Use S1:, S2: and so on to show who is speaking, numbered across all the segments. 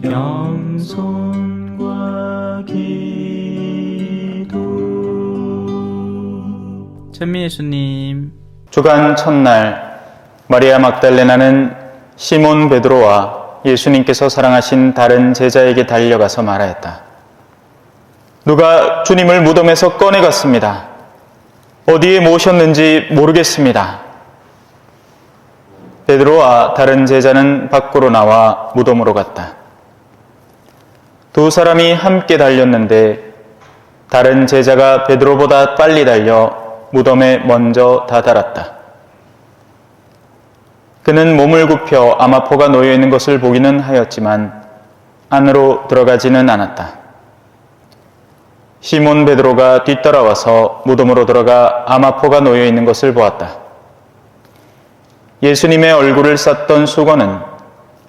S1: 겸손과 기도. 찬미 예수님.
S2: 주간 첫날 마리아 막달레나는 시몬 베드로와 예수님께서 사랑하신 다른 제자에게 달려가서 말하였다. 누가 주님을 무덤에서 꺼내갔습니다. 어디에 모셨는지 모르겠습니다. 베드로와 다른 제자는 밖으로 나와 무덤으로 갔다. 두 사람이 함께 달렸는데 다른 제자가 베드로보다 빨리 달려 무덤에 먼저 다다랐다. 그는 몸을 굽혀 아마포가 놓여 있는 것을 보기는 하였지만 안으로 들어가지는 않았다. 시몬 베드로가 뒤따라와서 무덤으로 들어가 아마포가 놓여 있는 것을 보았다. 예수님의 얼굴을 쌌던 수건은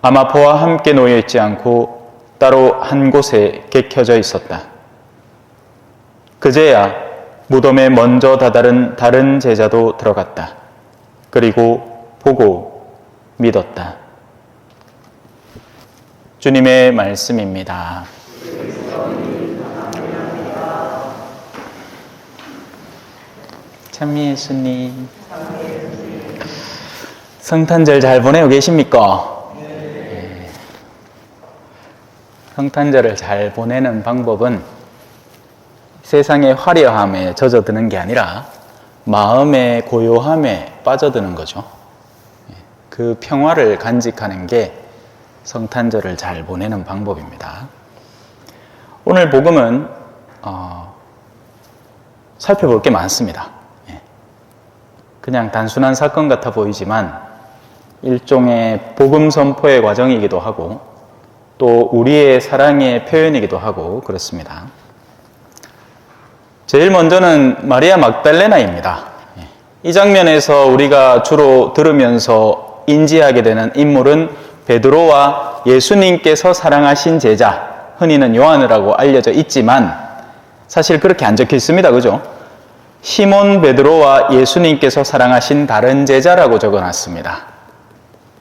S2: 아마포와 함께 놓여 있지 않고 따로 한 곳에 개켜져 있었다. 그제야 무덤에 먼저 다다른 다른 제자도 들어갔다. 그리고 보고 믿었다. 주님의 말씀입니다. 찬미 예수님. 성탄절 잘 보내고 계십니까? 네. 성탄절을 잘 보내는 방법은 세상의 화려함에 젖어드는 게 아니라 마음의 고요함에 빠져드는 거죠. 그 평화를 간직하는 게 성탄절을 잘 보내는 방법입니다. 오늘 복음은 살펴볼 게 많습니다. 그냥 단순한 사건 같아 보이지만 일종의 복음 선포의 과정이기도 하고 또 우리의 사랑의 표현이기도 하고 그렇습니다. 제일 먼저는 마리아 막달레나입니다. 이 장면에서 우리가 주로 들으면서 인지하게 되는 인물은 베드로와 예수님께서 사랑하신 제자, 흔히는 요한이라고 알려져 있지만 사실 그렇게 안 적혀 있습니다. 그죠? 시몬 베드로와 예수님께서 사랑하신 다른 제자라고 적어놨습니다.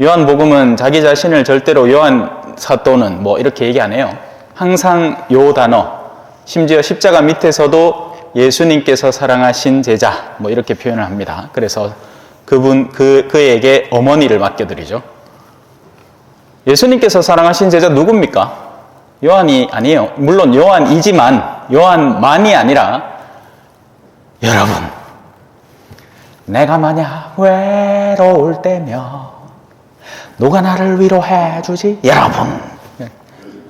S2: 요한복음은 자기 자신을 절대로 요한 사도는 이렇게 얘기 안 해요. 항상 요 단어, 심지어 십자가 밑에서도 예수님께서 사랑하신 제자 이렇게 표현을 합니다. 그래서 그에게 어머니를 맡겨드리죠. 예수님께서 사랑하신 제자 누굽니까? 요한이 아니에요. 물론 요한이지만 요한만이 아니라 여러분, 내가 만약 외로울 때면 누가 나를 위로해 주지?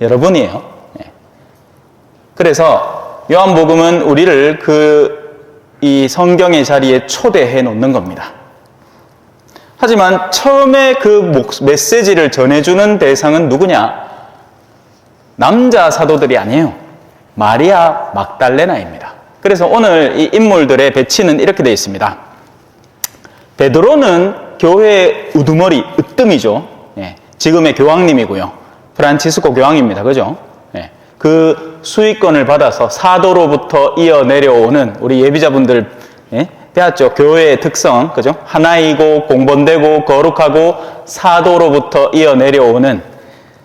S2: 여러분이에요. 그래서 요한복음은 우리를 이 성경의 자리에 초대해 놓는 겁니다. 하지만 처음에 그 메시지를 전해주는 대상은 누구냐? 남자 사도들이 아니에요. 마리아 막달레나입니다. 그래서 오늘 이 인물들의 배치는 이렇게 되어 있습니다. 베드로는 교회의 우두머리, 으뜸이죠. 지금의 교황님이고요. 프란치스코 교황입니다. 그죠? 그 수익권을 받아서 사도로부터 이어 내려오는 우리 예비자분들 배웠죠? 교회의 특성, 그죠? 하나이고 공본되고 거룩하고 사도로부터 이어 내려오는,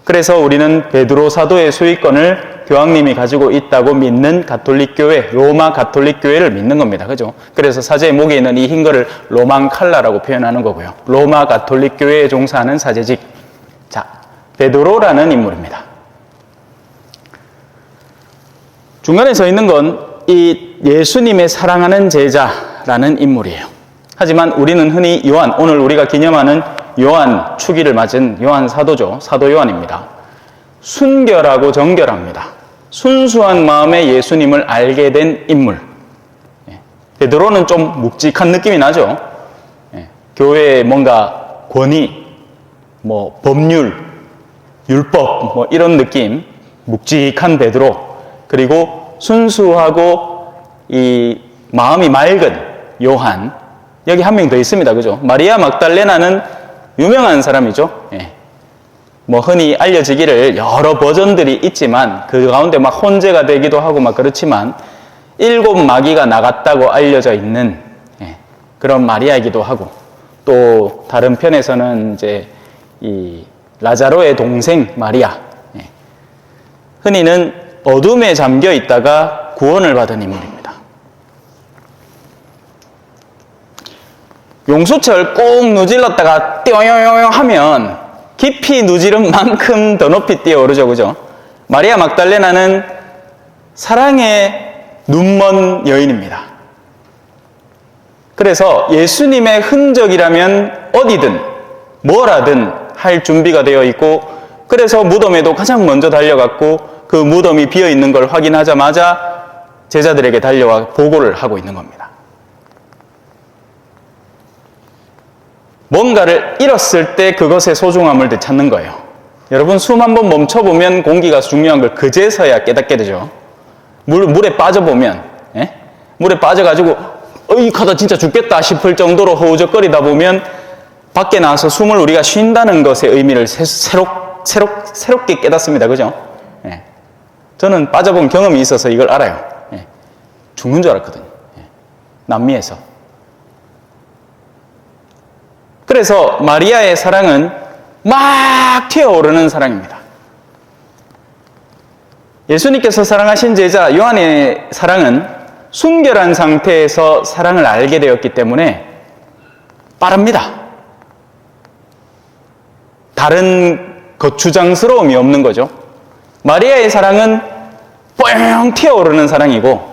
S2: 그래서 우리는 베드로 사도의 수익권을 교황님이 가지고 있다고 믿는 가톨릭 교회, 로마 가톨릭 교회를 믿는 겁니다. 그죠? 그래서 사제의 목에 있는 이 흰 거를 로망 칼라라고 표현하는 거고요. 로마 가톨릭 교회에 종사하는 사제직. 자, 베드로라는 인물입니다. 중간에 서 있는 건 이 예수님의 사랑하는 제자라는 인물이에요. 하지만 우리는 흔히 요한, 오늘 우리가 기념하는 요한, 축일을 맞은 요한 사도죠. 사도 요한입니다. 순결하고 정결합니다. 순수한 마음에 예수님을 알게 된 인물. 베드로는 좀 묵직한 느낌이 나죠. 교회의 뭔가 권위, 법률, 율법, 이런 느낌. 묵직한 베드로. 그리고 순수하고 이 마음이 맑은 요한. 여기 한 명 더 있습니다. 그죠? 마리아 막달레나는 유명한 사람이죠. 흔히 알려지기를 여러 버전들이 있지만 그 가운데 막 혼재가 되기도 하고 막 그렇지만 7 마귀가 나갔다고 알려져 있는 그런 마리아이기도 하고, 또 다른 편에서는 이제 이 라자로의 동생 마리아, 흔히는 어둠에 잠겨 있다가 구원을 받은 인물입니다. 용수철 꾹 누질렀다가 띠용용용 하면 깊이 누지른 만큼 더 높이 뛰어오르죠, 그죠? 마리아 막달레나는 사랑의 눈먼 여인입니다. 그래서 예수님의 흔적이라면 어디든 뭐라든 할 준비가 되어 있고, 그래서 무덤에도 가장 먼저 달려갔고 그 무덤이 비어 있는 걸 확인하자마자 제자들에게 달려와 보고를 하고 있는 겁니다. 뭔가를 잃었을 때 그것의 소중함을 되찾는 거예요. 여러분, 숨 한번 멈춰보면 공기가 중요한 걸 그제서야 깨닫게 되죠. 물에 빠져보면, 물에 빠져가지고 어이카다 진짜 죽겠다 싶을 정도로 허우적거리다 보면 밖에 나와서 숨을 우리가 쉰다는 것의 의미를 새롭게 깨닫습니다. 그죠? 저는 빠져본 경험이 있어서 이걸 알아요. 죽는 줄 알았거든요. 남미에서. 그래서 마리아의 사랑은 막 튀어오르는 사랑입니다. 예수님께서 사랑하신 제자 요한의 사랑은 순결한 상태에서 사랑을 알게 되었기 때문에 빠릅니다. 다른 거추장스러움이 없는 거죠. 마리아의 사랑은 뻥 튀어오르는 사랑이고,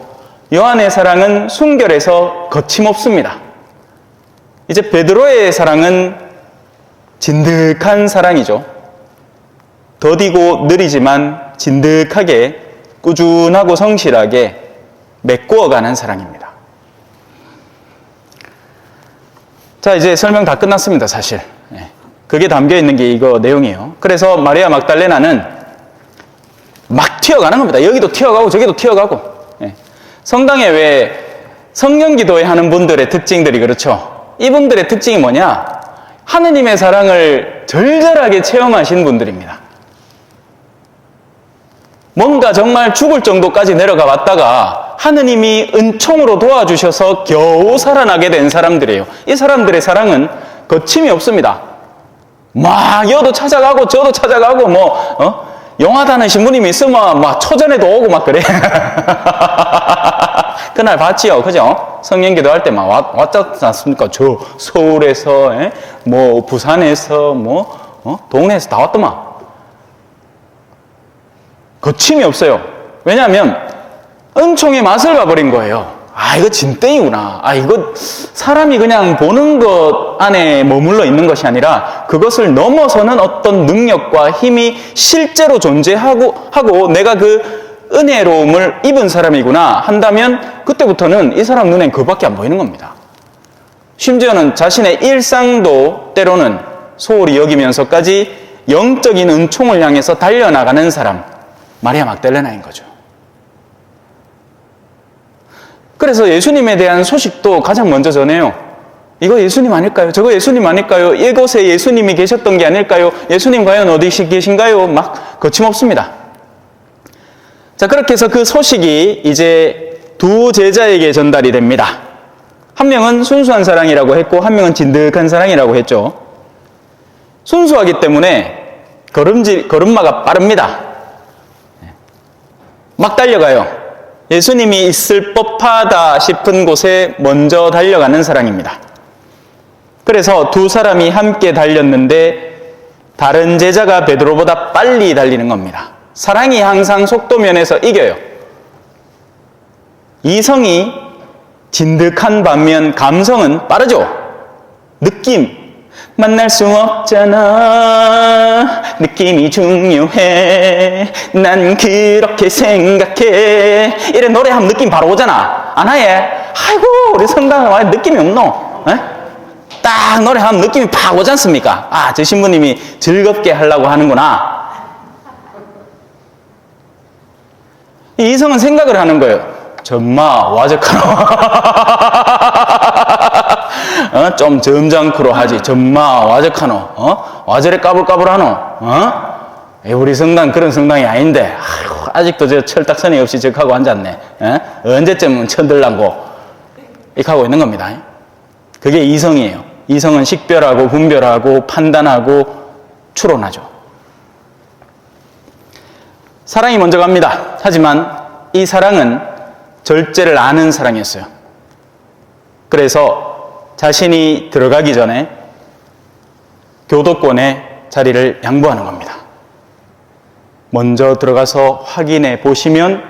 S2: 요한의 사랑은 순결해서 거침없습니다. 이제 베드로의 사랑은 진득한 사랑이죠. 더디고 느리지만 진득하게 꾸준하고 성실하게 메꾸어가는 사랑입니다. 자, 이제 설명 다 끝났습니다, 사실. 그게 담겨있는 게 이거 내용이에요. 그래서 마리아 막달레나는 막 튀어가는 겁니다. 여기도 튀어가고 저기도 튀어가고. 성당에 왜 성령기도회 하는 분들의 특징들이 그렇죠. 이분들의 특징이 뭐냐? 하느님의 사랑을 절절하게 체험하신 분들입니다. 뭔가 정말 죽을 정도까지 내려가 왔다가 하느님이 은총으로 도와주셔서 겨우 살아나게 된 사람들이에요. 이 사람들의 사랑은 거침이 없습니다. 막 여도 찾아가고 저도 찾아가고 영화다는 신부님이 있으면 막 초전에도 오고 막 그래. 그날 봤지요, 그죠? 성령기도 할 때 막 왔지 않습니까? 저 서울에서, 부산에서, 동네에서 다 왔더만. 거침이 없어요. 왜냐하면 은총의 맛을 봐버린 거예요. 아, 이거 진땡이구나. 아, 이거 사람이 그냥 보는 것 안에 머물러 있는 것이 아니라 그것을 넘어서는 어떤 능력과 힘이 실제로 존재하고 내가 그 은혜로움을 입은 사람이구나 한다면 그때부터는 이 사람 눈엔 그밖에 안 보이는 겁니다. 심지어는 자신의 일상도 때로는 소홀히 여기면서까지 영적인 은총을 향해서 달려나가는 사람, 마리아 막달레나인 거죠. 그래서 예수님에 대한 소식도 가장 먼저 전해요. 이거 예수님 아닐까요? 저거 예수님 아닐까요? 이곳에 예수님이 계셨던 게 아닐까요? 예수님 과연 어디 계신가요? 막 거침없습니다. 자, 그렇게 해서 그 소식이 이제 두 제자에게 전달이 됩니다. 한 명은 순수한 사랑이라고 했고 한 명은 진득한 사랑이라고 했죠. 순수하기 때문에 걸음마가 빠릅니다. 막 달려가요. 예수님이 있을 법하다 싶은 곳에 먼저 달려가는 사랑입니다. 그래서 두 사람이 함께 달렸는데 다른 제자가 베드로보다 빨리 달리는 겁니다. 사랑이 항상 속도면에서 이겨요. 이성이 진득한 반면 감성은 빠르죠. 느낌. 만날 수 없잖아. 느낌이 중요해. 난 그렇게 생각해. 이래 노래하면 느낌 바로 오잖아. 안 하예? 아이고, 우리 성당은 왜 느낌이 없노? 딱 노래하면 느낌이 팍 오지 않습니까? 아, 저 신부님이 즐겁게 하려고 하는구나. 이성은 생각을 하는 거예요. 정마 와적하노. 좀 점잖고로 하지. 정마 와적하노. 와저래 까불까불하노. 우리 성당 그런 성당이 아닌데. 아직도 저 철딱선이 없이 적하고 앉았네. 언제쯤 천들란고 이렇게 하고 있는 겁니다. 그게 이성이에요. 이성은 식별하고 분별하고 판단하고 추론하죠. 사랑이 먼저 갑니다. 하지만 이 사랑은 절제를 아는 사랑이었어요. 그래서 자신이 들어가기 전에 교도권의 자리를 양보하는 겁니다. 먼저 들어가서 확인해 보시면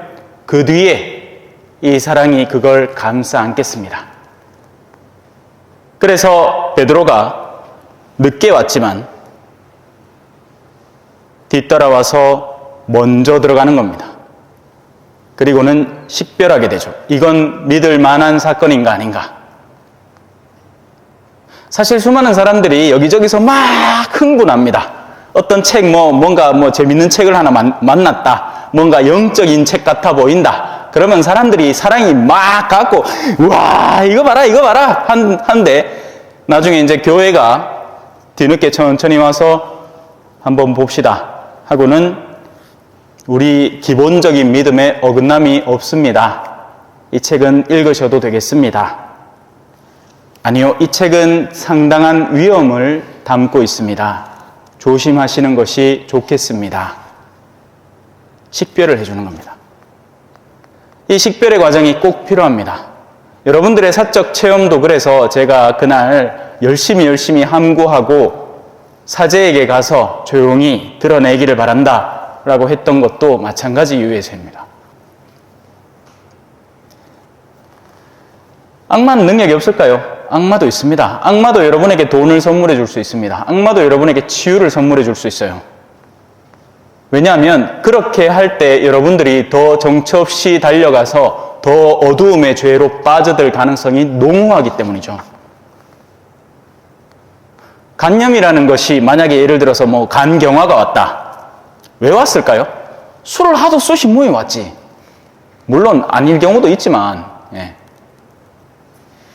S2: 그 뒤에 이 사랑이 그걸 감싸 안겠습니다. 그래서 베드로가 늦게 왔지만 뒤따라와서 먼저 들어가는 겁니다. 그리고는 식별하게 되죠. 이건 믿을 만한 사건인가 아닌가. 사실 수많은 사람들이 여기저기서 막 흥분합니다. 어떤 책 뭔가 재밌는 책을 하나 만났다. 뭔가 영적인 책 같아 보인다. 그러면 사람들이 사랑이 막 갖고 와 이거 봐라 한데 나중에 이제 교회가 뒤늦게 천천히 와서 한번 봅시다 하고는 우리 기본적인 믿음에 어긋남이 없습니다. 이 책은 읽으셔도 되겠습니다. 아니요, 이 책은 상당한 위험을 담고 있습니다. 조심하시는 것이 좋겠습니다. 식별을 해주는 겁니다. 이 식별의 과정이 꼭 필요합니다. 여러분들의 사적 체험도 그래서 제가 그날 열심히 함구하고 사제에게 가서 조용히 드러내기를 바란다 라고 했던 것도 마찬가지 이유에서입니다. 악마는 능력이 없을까요? 악마도 있습니다. 악마도 여러분에게 돈을 선물해 줄 수 있습니다. 악마도 여러분에게 치유를 선물해 줄 수 있어요. 왜냐하면 그렇게 할 때 여러분들이 더 정처없이 달려가서 더 어두움의 죄로 빠져들 가능성이 농후하기 때문이죠. 간염이라는 것이 만약에 예를 들어서 간경화가 왔다. 왜 왔을까요? 술을 하도 쑤시 모여 왔지. 물론 아닐 경우도 있지만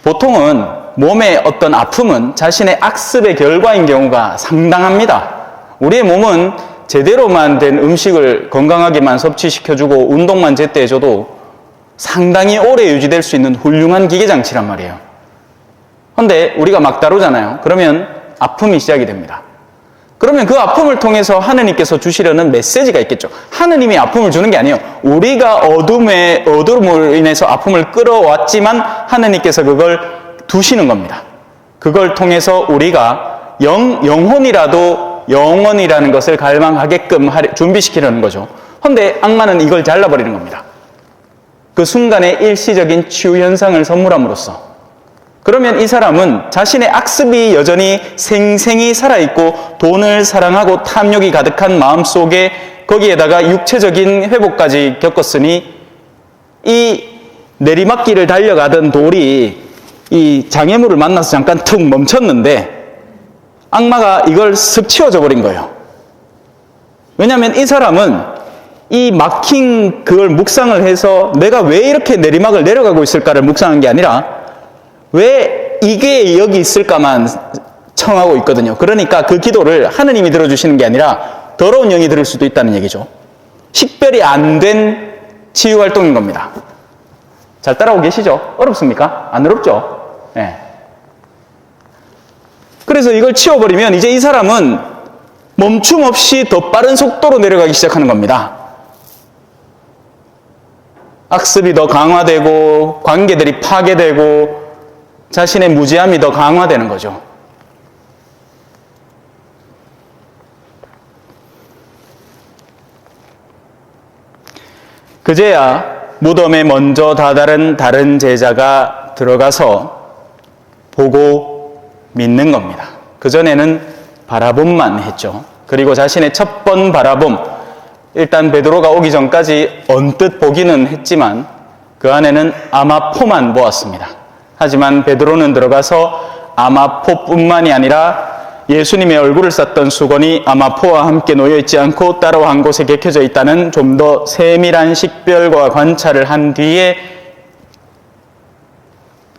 S2: 보통은 몸의 어떤 아픔은 자신의 악습의 결과인 경우가 상당합니다. 우리의 몸은 제대로만 된 음식을 건강하게만 섭취시켜주고 운동만 제때 해줘도 상당히 오래 유지될 수 있는 훌륭한 기계장치란 말이에요. 그런데 우리가 막 다루잖아요. 그러면 아픔이 시작이 됩니다. 그러면 그 아픔을 통해서 하느님께서 주시려는 메시지가 있겠죠. 하느님이 아픔을 주는 게 아니에요. 우리가 어둠으로 인해서 아픔을 끌어왔지만 하느님께서 그걸 두시는 겁니다. 그걸 통해서 우리가 영혼이라는 것을 갈망하게끔 준비시키려는 거죠. 그런데 악마는 이걸 잘라버리는 겁니다. 그 순간에 일시적인 치유 현상을 선물함으로써. 그러면 이 사람은 자신의 악습이 여전히 생생히 살아있고 돈을 사랑하고 탐욕이 가득한 마음속에 거기에다가 육체적인 회복까지 겪었으니 이 내리막길을 달려가던 돌이 이 장애물을 만나서 잠깐 툭 멈췄는데 악마가 이걸 슥 치워져 버린 거예요. 왜냐하면 이 사람은 이 막힌 그걸 묵상을 해서 내가 왜 이렇게 내리막을 내려가고 있을까를 묵상한 게 아니라 왜 이게 여기 있을까만 청하고 있거든요. 그러니까 그 기도를 하느님이 들어주시는 게 아니라 더러운 영이 들을 수도 있다는 얘기죠. 식별이 안 된 치유활동인 겁니다. 잘 따라오고 계시죠? 어렵습니까? 안 어렵죠? 네. 그래서 이걸 치워버리면 이제 이 사람은 멈춤 없이 더 빠른 속도로 내려가기 시작하는 겁니다. 악습이 더 강화되고 관계들이 파괴되고 자신의 무지함이 더 강화되는 거죠. 그제야 무덤에 먼저 다다른 다른 제자가 들어가서 보고 믿는 겁니다. 그전에는 바라봄만 했죠. 그리고 자신의 첫 번 바라봄, 일단 베드로가 오기 전까지 언뜻 보기는 했지만 그 안에는 아마포만 보았습니다. 하지만 베드로는 들어가서 아마포뿐만이 아니라 예수님의 얼굴을 쌌던 수건이 아마포와 함께 놓여있지 않고 따로 한 곳에 개켜져 있다는 좀 더 세밀한 식별과 관찰을 한 뒤에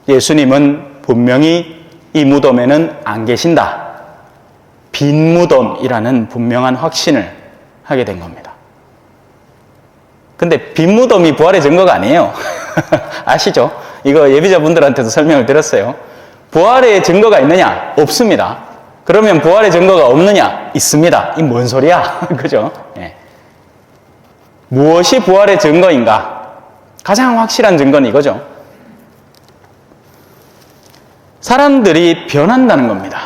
S2: 예수님은 분명히 이 무덤에는 안 계신다. 빈 무덤이라는 분명한 확신을 하게 된 겁니다. 근데 빈 무덤이 부활의 증거가 아니에요. 아시죠? 이거 예비자분들한테도 설명을 드렸어요. 부활의 증거가 있느냐? 없습니다. 그러면 부활의 증거가 없느냐? 있습니다. 이 뭔 소리야? 그죠? 네. 무엇이 부활의 증거인가? 가장 확실한 증거는 이거죠. 사람들이 변한다는 겁니다.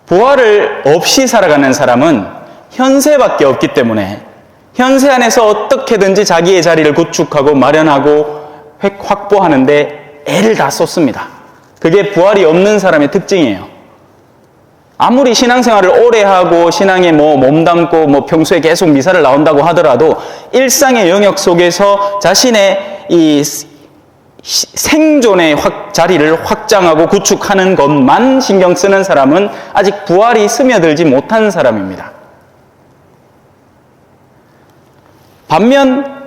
S2: 부활을 없이 살아가는 사람은 현세밖에 없기 때문에 현세 안에서 어떻게든지 자기의 자리를 구축하고 마련하고 확보하는데 애를 다 쏟습니다. 그게 부활이 없는 사람의 특징이에요. 아무리 신앙생활을 오래 하고 신앙에 몸담고 평소에 계속 미사를 나온다고 하더라도 일상의 영역 속에서 자신의 이 생존의 자리를 확장하고 구축하는 것만 신경 쓰는 사람은 아직 부활이 스며들지 못한 사람입니다. 반면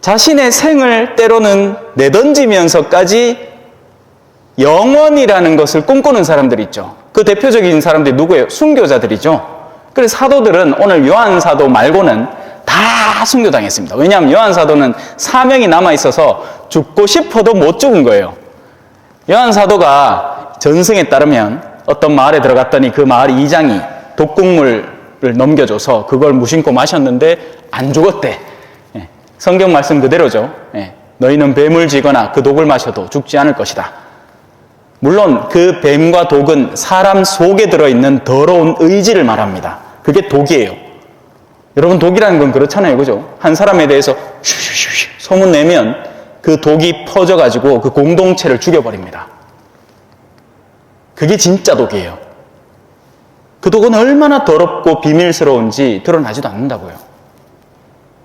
S2: 자신의 생을 때로는 내던지면서까지 영원이라는 것을 꿈꾸는 사람들이 있죠. 그 대표적인 사람들이 누구예요? 순교자들이죠. 그래서 사도들은 오늘 요한 사도 말고는 다 순교당했습니다. 왜냐하면 요한 사도는 사명이 남아있어서 죽고 싶어도 못 죽은 거예요. 요한 사도가 전승에 따르면 어떤 마을에 들어갔더니 그 마을 이장이 독국물을 넘겨줘서 그걸 무심코 마셨는데 안 죽었대. 성경 말씀 그대로죠. 너희는 뱀을 쥐거나 그 독을 마셔도 죽지 않을 것이다. 물론 그 뱀과 독은 사람 속에 들어있는 더러운 의지를 말합니다. 그게 독이에요. 여러분, 독이라는 건 그렇잖아요. 그죠? 한 사람에 대해서 슈슈슈 소문내면 그 독이 퍼져가지고 그 공동체를 죽여버립니다. 그게 진짜 독이에요. 그 독은 얼마나 더럽고 비밀스러운지 드러나지도 않는다고요.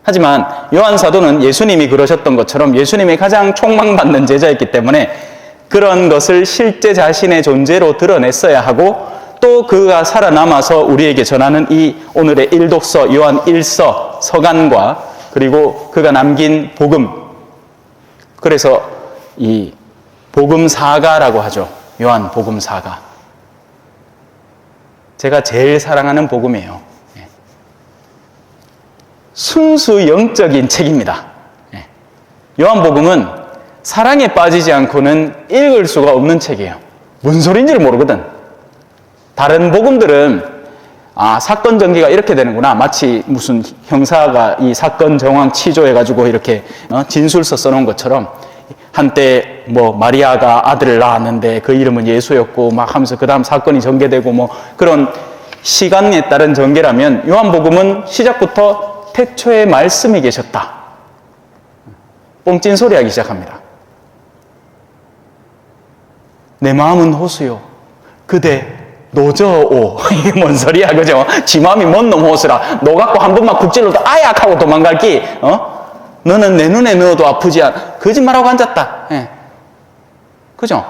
S2: 하지만 요한 사도는 예수님이 그러셨던 것처럼 예수님이 가장 촉망받는 제자였기 때문에 그런 것을 실제 자신의 존재로 드러냈어야 하고 또 그가 살아남아서 우리에게 전하는 이 오늘의 일독서 요한 1서 서간과 그리고 그가 남긴 복음, 그래서 이 복음사가라고 하죠. 요한 복음사가. 제가 제일 사랑하는 복음이에요. 순수 영적인 책입니다. 요한복음은 사랑에 빠지지 않고는 읽을 수가 없는 책이에요. 무슨 소리인지를 모르거든. 다른 복음들은 사건 전개가 이렇게 되는구나. 마치 무슨 형사가 이 사건 정황 치조해가지고 이렇게 진술서 써놓은 것처럼 한때 마리아가 아들을 낳았는데 그 이름은 예수였고 막 하면서 그 다음 사건이 전개되고 그런 시간에 따른 전개라면 요한복음은 시작부터 태초에 말씀이 계셨다. 뻥찐 소리 하기 시작합니다. 내 마음은 호수요 그대 노저오. 이게 뭔 소리야, 그죠? 지 마음이 뭔 놈 호수라. 너 갖고 한 번만 국질러도 아약 하고 도망갈기. 너는 내 눈에 넣어도 아프지 않아. 거짓말하고 앉았다. 그죠?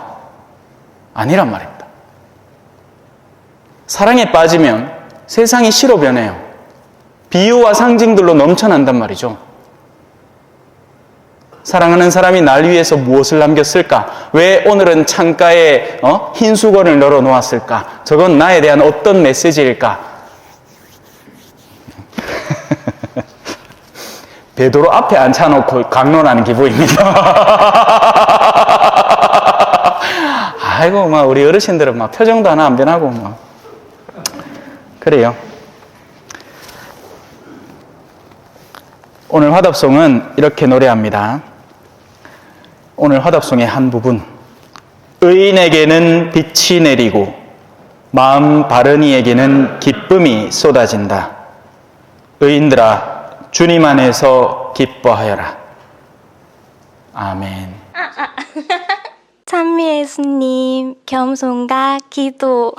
S2: 아니란 말입니다. 사랑에 빠지면 세상이 시로 변해요. 비유와 상징들로 넘쳐난단 말이죠. 사랑하는 사람이 날 위해서 무엇을 남겼을까? 왜 오늘은 창가에 흰 수건을 널어 놓았을까? 저건 나에 대한 어떤 메시지일까? 베드로 앞에 앉혀놓고 강론하는 기분입니다. 아이고, 우리 어르신들은 표정도 하나 안 변하고 그래요. 오늘 화답송은 이렇게 노래합니다. 오늘 화답송의 한 부분. 의인에게는 빛이 내리고 마음 바른 이에게는 기쁨이 쏟아진다. 의인들아 주님 안에서 기뻐하여라. 아멘.
S3: 찬미 예수님, 겸손과 기도.